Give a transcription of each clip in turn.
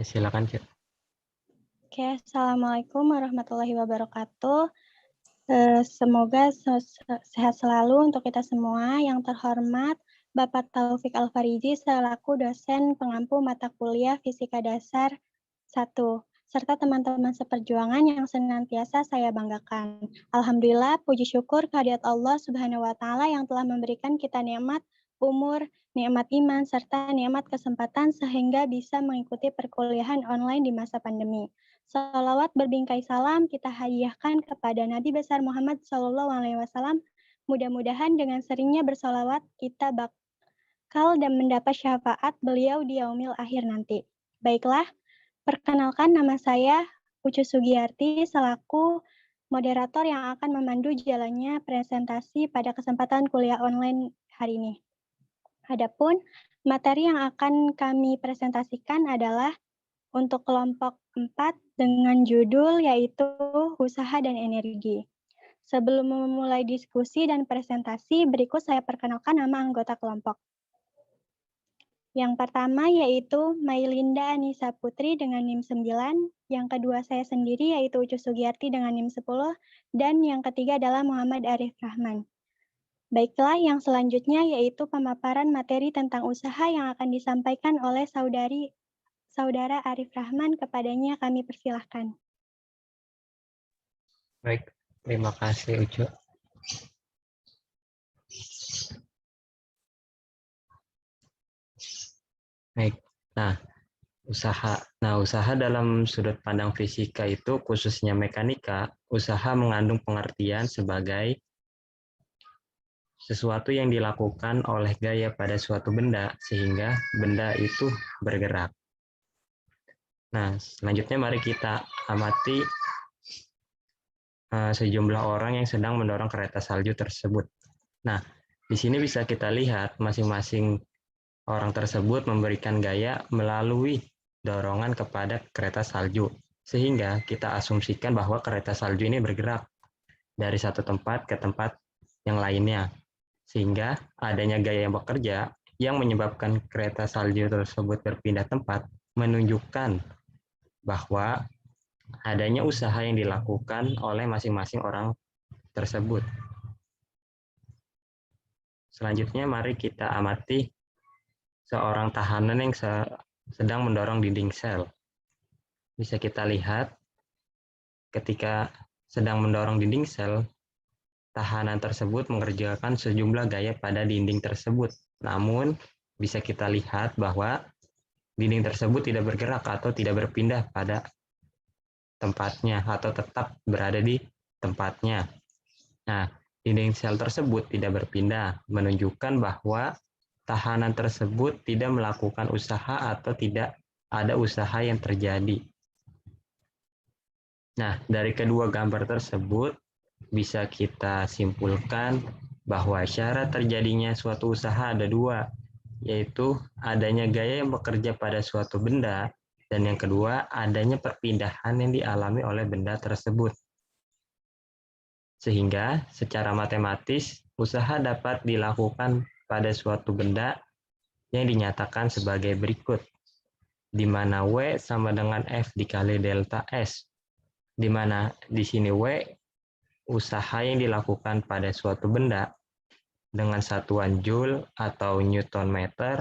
Silakan, Cik. Oke, Assalamualaikum warahmatullahi wabarakatuh. Semoga sehat selalu untuk kita semua. Yang terhormat, Bapak Taufik Alfariji selaku dosen pengampu mata kuliah Fisika Dasar 1, serta teman-teman seperjuangan yang senantiasa saya banggakan. Alhamdulillah, puji syukur kehadirat Allah Subhanahu wa Ta'ala yang telah memberikan kita nikmat umur, nikmat iman, serta nikmat kesempatan sehingga bisa mengikuti perkuliahan online di masa pandemi. Salawat berbingkai salam kita hadiahkan kepada Nabi besar Muhammad SAW. Mudah-mudahan dengan seringnya bersalawat kita bakal dan mendapat syafaat beliau di yaumil akhir nanti. Baiklah, perkenalkan nama saya Ucu Sugiyarti selaku moderator yang akan memandu jalannya presentasi pada kesempatan kuliah online hari ini. Adapun materi yang akan kami presentasikan adalah untuk kelompok 4 dengan judul yaitu usaha dan energi. Sebelum memulai diskusi dan presentasi, berikut saya perkenalkan nama anggota kelompok. Yang pertama yaitu Mailinda Anissa Putri dengan NIM 9, yang kedua saya sendiri yaitu Ucu Sugiyarti dengan NIM 10, dan yang ketiga adalah Muhammad Arif Rahman. Baiklah, yang selanjutnya yaitu pemaparan materi tentang usaha yang akan disampaikan oleh Saudara Arif Rahman, kepadanya kami persilahkan. Baik, terima kasih, Ucu. Baik, usaha dalam sudut pandang fisika itu, khususnya mekanika, usaha mengandung pengertian sebagai sesuatu yang dilakukan oleh gaya pada suatu benda sehingga benda itu bergerak. Nah, selanjutnya mari kita amati sejumlah orang yang sedang mendorong kereta salju tersebut. Nah, di sini bisa kita lihat masing-masing orang tersebut memberikan gaya melalui dorongan kepada kereta salju, sehingga kita asumsikan bahwa kereta salju ini bergerak dari satu tempat ke tempat yang lainnya, sehingga adanya gaya yang bekerja yang menyebabkan kereta salju tersebut berpindah tempat menunjukkan bahwa adanya usaha yang dilakukan oleh masing-masing orang tersebut. Selanjutnya mari kita amati seorang tahanan yang sedang mendorong dinding sel. Bisa kita lihat ketika sedang mendorong dinding sel, tahanan tersebut mengerjakan sejumlah gaya pada dinding tersebut. Namun bisa kita lihat bahwa dinding tersebut tidak bergerak atau tidak berpindah pada tempatnya atau tetap berada di tempatnya. Nah, dinding sel tersebut tidak berpindah, menunjukkan bahwa tahanan tersebut tidak melakukan usaha atau tidak ada usaha yang terjadi. Nah, dari kedua gambar tersebut bisa kita simpulkan bahwa syarat terjadinya suatu usaha ada dua, yaitu adanya gaya yang bekerja pada suatu benda, dan yang kedua adanya perpindahan yang dialami oleh benda tersebut. Sehingga secara matematis usaha dapat dilakukan pada suatu benda yang dinyatakan sebagai berikut, di mana W sama dengan F dikali delta S, di mana di sini W usaha yang dilakukan pada suatu benda dengan satuan Joule atau Newton meter,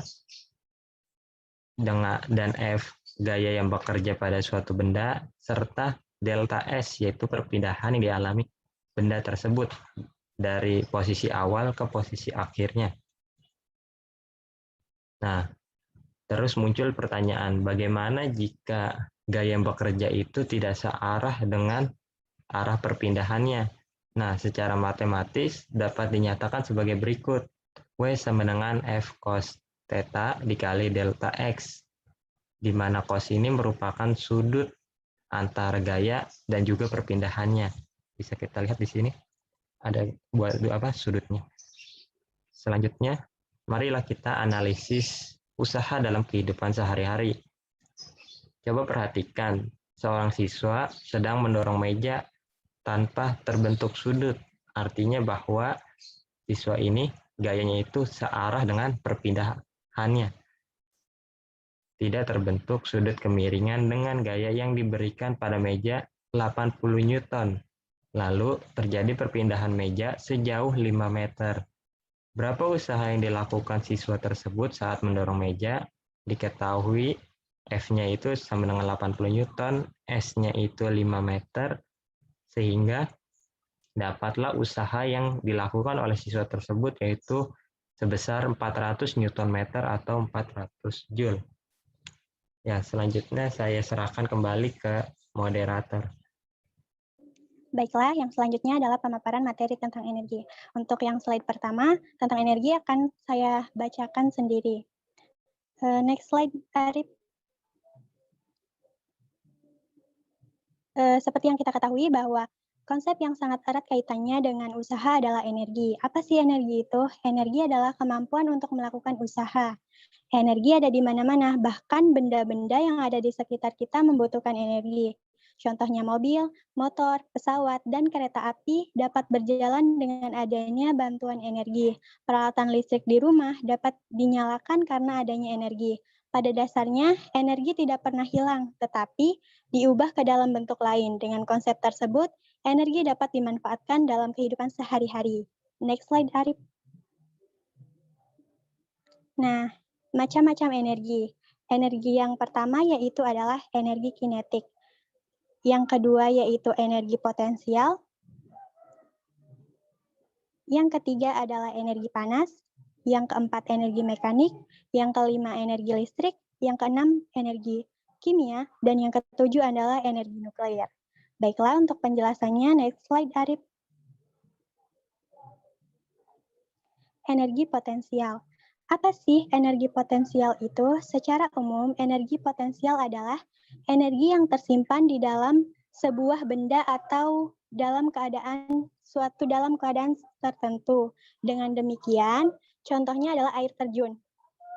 dan F gaya yang bekerja pada suatu benda, serta delta S yaitu perpindahan yang dialami benda tersebut dari posisi awal ke posisi akhirnya. Nah, terus muncul pertanyaan, bagaimana jika gaya yang bekerja itu tidak searah dengan arah perpindahannya? Nah, secara matematis dapat dinyatakan sebagai berikut. W sama dengan F cos theta dikali delta X, di mana cos ini merupakan sudut antara gaya dan juga perpindahannya. Bisa kita lihat di sini, ada sudutnya. Selanjutnya, marilah kita analisis usaha dalam kehidupan sehari-hari. Coba perhatikan, seorang siswa sedang mendorong meja tanpa terbentuk sudut. Artinya bahwa siswa ini gayanya itu searah dengan perpindahannya. tidak terbentuk sudut kemiringan dengan gaya yang diberikan pada meja 80 Newton. Lalu terjadi perpindahan meja sejauh 5 meter. Berapa usaha yang dilakukan siswa tersebut saat mendorong meja? Diketahui F-nya itu sama dengan 80 Newton, S-nya itu 5 meter, sehingga dapatlah usaha yang dilakukan oleh siswa tersebut yaitu sebesar 400 Newton meter atau 400 Joule. Ya, selanjutnya saya serahkan kembali ke moderator. Baiklah, yang selanjutnya adalah pemaparan materi tentang energi. Untuk yang slide pertama, tentang energi akan saya bacakan sendiri. Next slide, Arif. Seperti yang kita ketahui bahwa konsep yang sangat erat kaitannya dengan usaha adalah energi. Apa sih energi itu? Energi adalah kemampuan untuk melakukan usaha. Energi ada di mana-mana, bahkan benda-benda yang ada di sekitar kita membutuhkan energi. Contohnya mobil, motor, pesawat, dan kereta api dapat berjalan dengan adanya bantuan energi. Peralatan listrik di rumah dapat dinyalakan karena adanya energi. Pada dasarnya, energi tidak pernah hilang, tetapi diubah ke dalam bentuk lain. Dengan konsep tersebut, energi dapat dimanfaatkan dalam kehidupan sehari-hari. Next slide, Arif. Nah, macam-macam energi. Energi yang pertama yaitu adalah energi kinetik. Yang kedua yaitu energi potensial. Yang ketiga adalah energi panas. Yang keempat energi mekanik. Yang kelima energi listrik. Yang keenam energi kimia. Dan yang ketujuh adalah energi nuklir. Baiklah, untuk penjelasannya, next slide, Arif. Energi potensial. Apa sih energi potensial itu? Secara umum, energi potensial adalah energi yang tersimpan di dalam sebuah benda atau dalam keadaan tertentu. Dengan demikian, contohnya adalah air terjun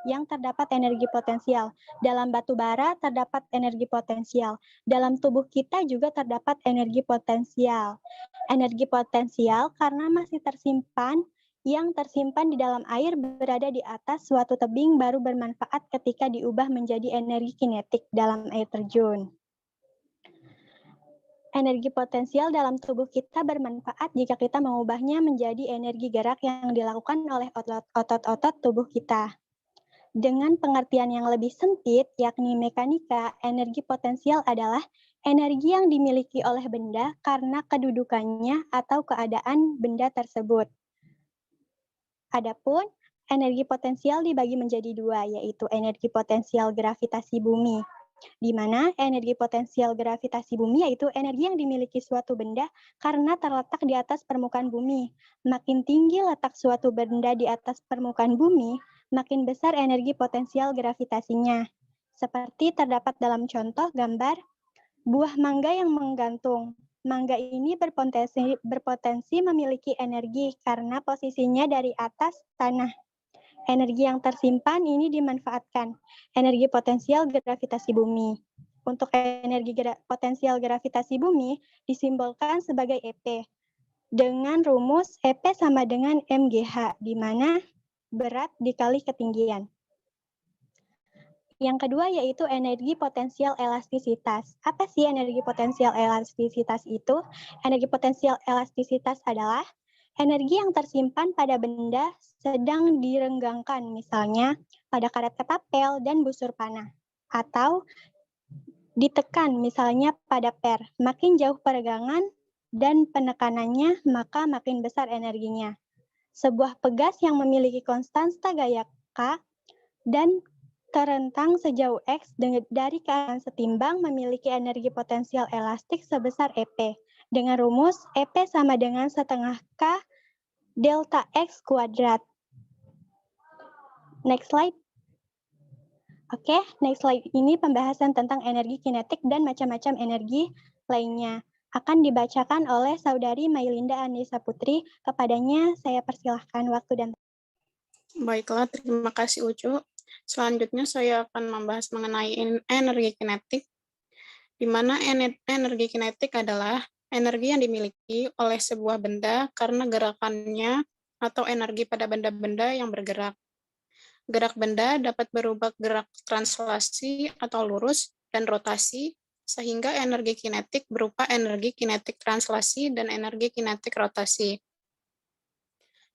yang terdapat energi potensial. Dalam batu bara terdapat energi potensial. Dalam tubuh kita juga terdapat energi potensial. Energi potensial karena masih tersimpan yang tersimpan di dalam air berada di atas suatu tebing baru bermanfaat ketika diubah menjadi energi kinetik dalam air terjun. Energi potensial dalam tubuh kita bermanfaat jika kita mengubahnya menjadi energi gerak yang dilakukan oleh otot-otot tubuh kita. Dengan pengertian yang lebih sempit, yakni mekanika, energi potensial adalah energi yang dimiliki oleh benda karena kedudukannya atau keadaan benda tersebut. Adapun energi potensial dibagi menjadi dua, yaitu energi potensial gravitasi bumi, di mana energi potensial gravitasi bumi yaitu energi yang dimiliki suatu benda karena terletak di atas permukaan bumi. Makin tinggi letak suatu benda di atas permukaan bumi, makin besar energi potensial gravitasinya. Seperti terdapat dalam contoh gambar buah mangga yang menggantung. Mangga ini berpotensi memiliki energi karena posisinya dari atas tanah. Energi yang tersimpan ini dimanfaatkan. Energi potensial gravitasi bumi. Untuk energi potensial gravitasi bumi disimbolkan sebagai EP. Dengan rumus EP sama dengan MGH, di mana berat dikali ketinggian. Yang kedua yaitu energi potensial elastisitas. Apa sih energi potensial elastisitas itu? Energi potensial elastisitas adalah energi yang tersimpan pada benda sedang direnggangkan, misalnya pada karet ketapel dan busur panah. Atau ditekan, misalnya pada per. Makin jauh peregangan dan penekanannya, maka makin besar energinya. Sebuah pegas yang memiliki konstanta gaya K dan terentang sejauh X dari kanan setimbang memiliki energi potensial elastik sebesar EP. Dengan rumus EP sama dengan setengah K delta X kuadrat. Next slide. Oke, next slide ini pembahasan tentang energi kinetik dan macam-macam energi lainnya. Akan dibacakan oleh Saudari Mailinda Anissa Putri. Kepadanya saya persilahkan waktu dan. Baiklah, terima kasih Ucu. Selanjutnya saya akan membahas mengenai energi kinetik, di mana energi kinetik adalah energi yang dimiliki oleh sebuah benda karena gerakannya atau energi pada benda-benda yang bergerak. Gerak benda dapat berubah gerak translasi atau lurus dan rotasi, sehingga energi kinetik berupa energi kinetik translasi dan energi kinetik rotasi.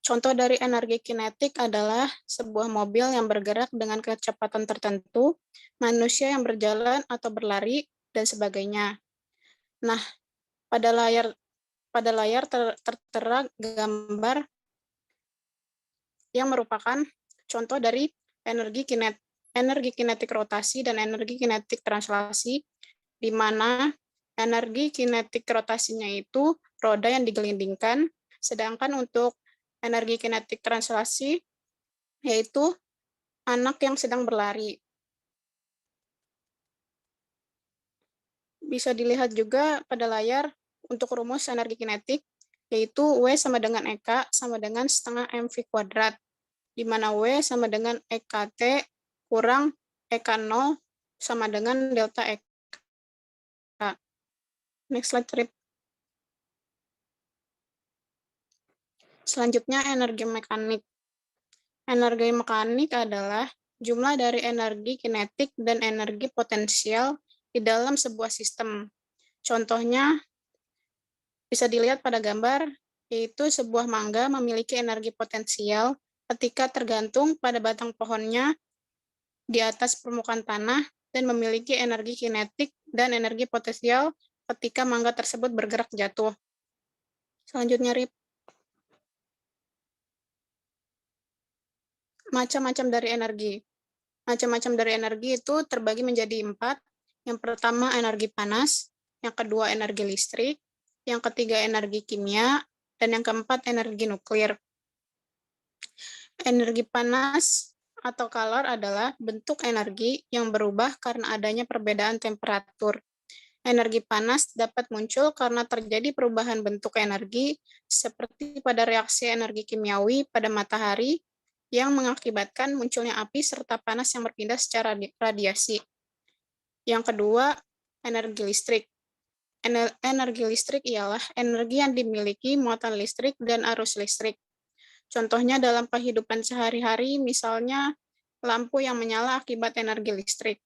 Contoh dari energi kinetik adalah sebuah mobil yang bergerak dengan kecepatan tertentu, manusia yang berjalan atau berlari, dan sebagainya. Nah, pada layar tertera gambar yang merupakan contoh dari energi kinetik rotasi dan energi kinetik translasi, di mana energi kinetik rotasinya itu roda yang digelindingkan, sedangkan untuk energi kinetik translasi yaitu anak yang sedang berlari. Bisa dilihat juga pada layar untuk rumus energi kinetik, yaitu W sama dengan EK sama dengan setengah mv kuadrat, di mana W sama dengan EKT kurang EK0 sama dengan delta EK. Next slide, Trip. Selanjutnya, energi mekanik. Energi mekanik adalah jumlah dari energi kinetik dan energi potensial di dalam sebuah sistem. Contohnya bisa dilihat pada gambar, yaitu sebuah mangga memiliki energi potensial ketika tergantung pada batang pohonnya di atas permukaan tanah dan memiliki energi kinetik dan energi potensial ketika mangga tersebut bergerak jatuh. Selanjutnya, Rip. Macam-macam dari energi. Macam-macam dari energi itu terbagi menjadi 4. Yang pertama energi panas, yang kedua energi listrik, yang ketiga energi kimia, dan yang keempat energi nuklir. Energi panas atau kalor adalah bentuk energi yang berubah karena adanya perbedaan temperatur. Energi panas dapat muncul karena terjadi perubahan bentuk energi seperti pada reaksi energi kimiawi pada matahari yang mengakibatkan munculnya api serta panas yang berpindah secara radiasi. Yang kedua, energi listrik. Energi listrik ialah energi yang dimiliki muatan listrik dan arus listrik. Contohnya dalam kehidupan sehari-hari, misalnya lampu yang menyala akibat energi listrik.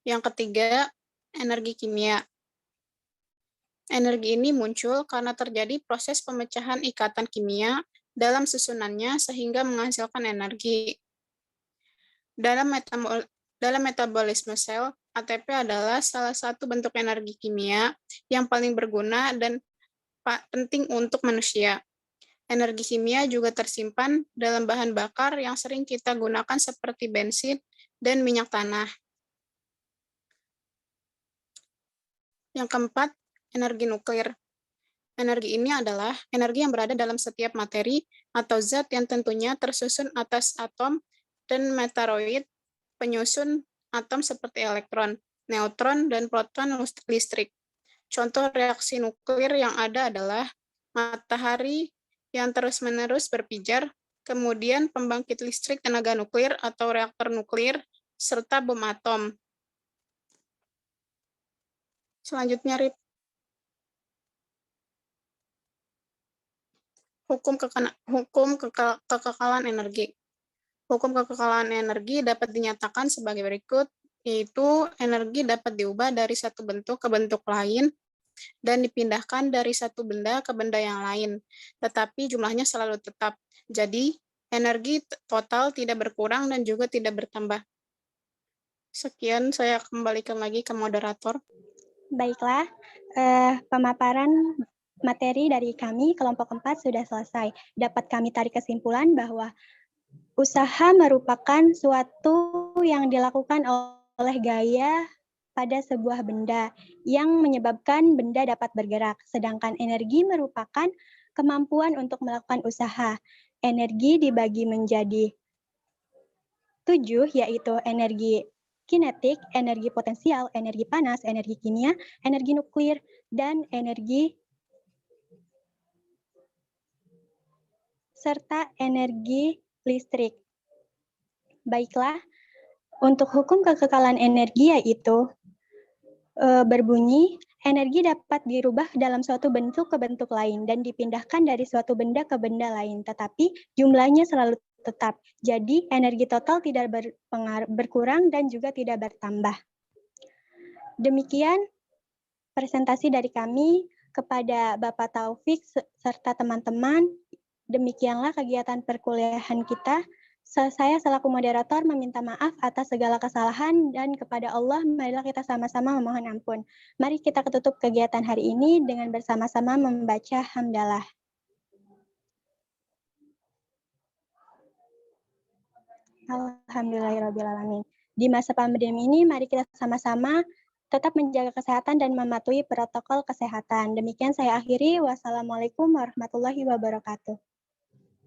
Yang ketiga, energi kimia. Energi ini muncul karena terjadi proses pemecahan ikatan kimia dalam susunannya sehingga menghasilkan energi. Dalam metabolisme sel, ATP adalah salah satu bentuk energi kimia yang paling berguna dan penting untuk manusia. Energi kimia juga tersimpan dalam bahan bakar yang sering kita gunakan seperti bensin dan minyak tanah. Yang keempat, energi nuklir. Energi ini adalah energi yang berada dalam setiap materi atau zat yang tentunya tersusun atas atom dan meteoroid penyusun atom seperti elektron, neutron, dan proton listrik. Contoh reaksi nuklir yang ada adalah matahari yang terus-menerus berpijar, kemudian pembangkit listrik tenaga nuklir atau reaktor nuklir, serta bom atom. Selanjutnya, Rip. Hukum kekekalan energi. Hukum kekekalan energi dapat dinyatakan sebagai berikut, yaitu energi dapat diubah dari satu bentuk ke bentuk lain dan dipindahkan dari satu benda ke benda yang lain, tetapi jumlahnya selalu tetap. Jadi, energi total tidak berkurang dan juga tidak bertambah. Sekian, saya kembalikan lagi ke moderator. Baiklah, pemaparan materi dari kami, kelompok 4 sudah selesai. Dapat kami tarik kesimpulan bahwa usaha merupakan suatu yang dilakukan oleh gaya pada sebuah benda yang menyebabkan benda dapat bergerak, sedangkan energi merupakan kemampuan untuk melakukan usaha. Energi dibagi menjadi 7, yaitu energi kinetik, energi potensial, energi panas, energi kimia, energi nuklir, dan energi serta energi listrik. Baiklah, untuk hukum kekekalan energi yaitu berbunyi, energi dapat dirubah dalam suatu bentuk ke bentuk lain dan dipindahkan dari suatu benda ke benda lain, tetapi jumlahnya selalu tetap. Jadi, energi total tidak berkurang dan juga tidak bertambah. Demikian presentasi dari kami kepada Bapak Taufik serta teman-teman. Demikianlah kegiatan perkuliahan kita. Saya selaku moderator meminta maaf atas segala kesalahan dan kepada Allah marilah kita sama-sama memohon ampun. Mari kita tutup kegiatan hari ini dengan bersama-sama membaca hamdalah. Alhamdulillahirrahmanirrahim. Di masa pandemi ini mari kita sama-sama tetap menjaga kesehatan dan mematuhi protokol kesehatan. Demikian saya akhiri. Wassalamualaikum warahmatullahi wabarakatuh.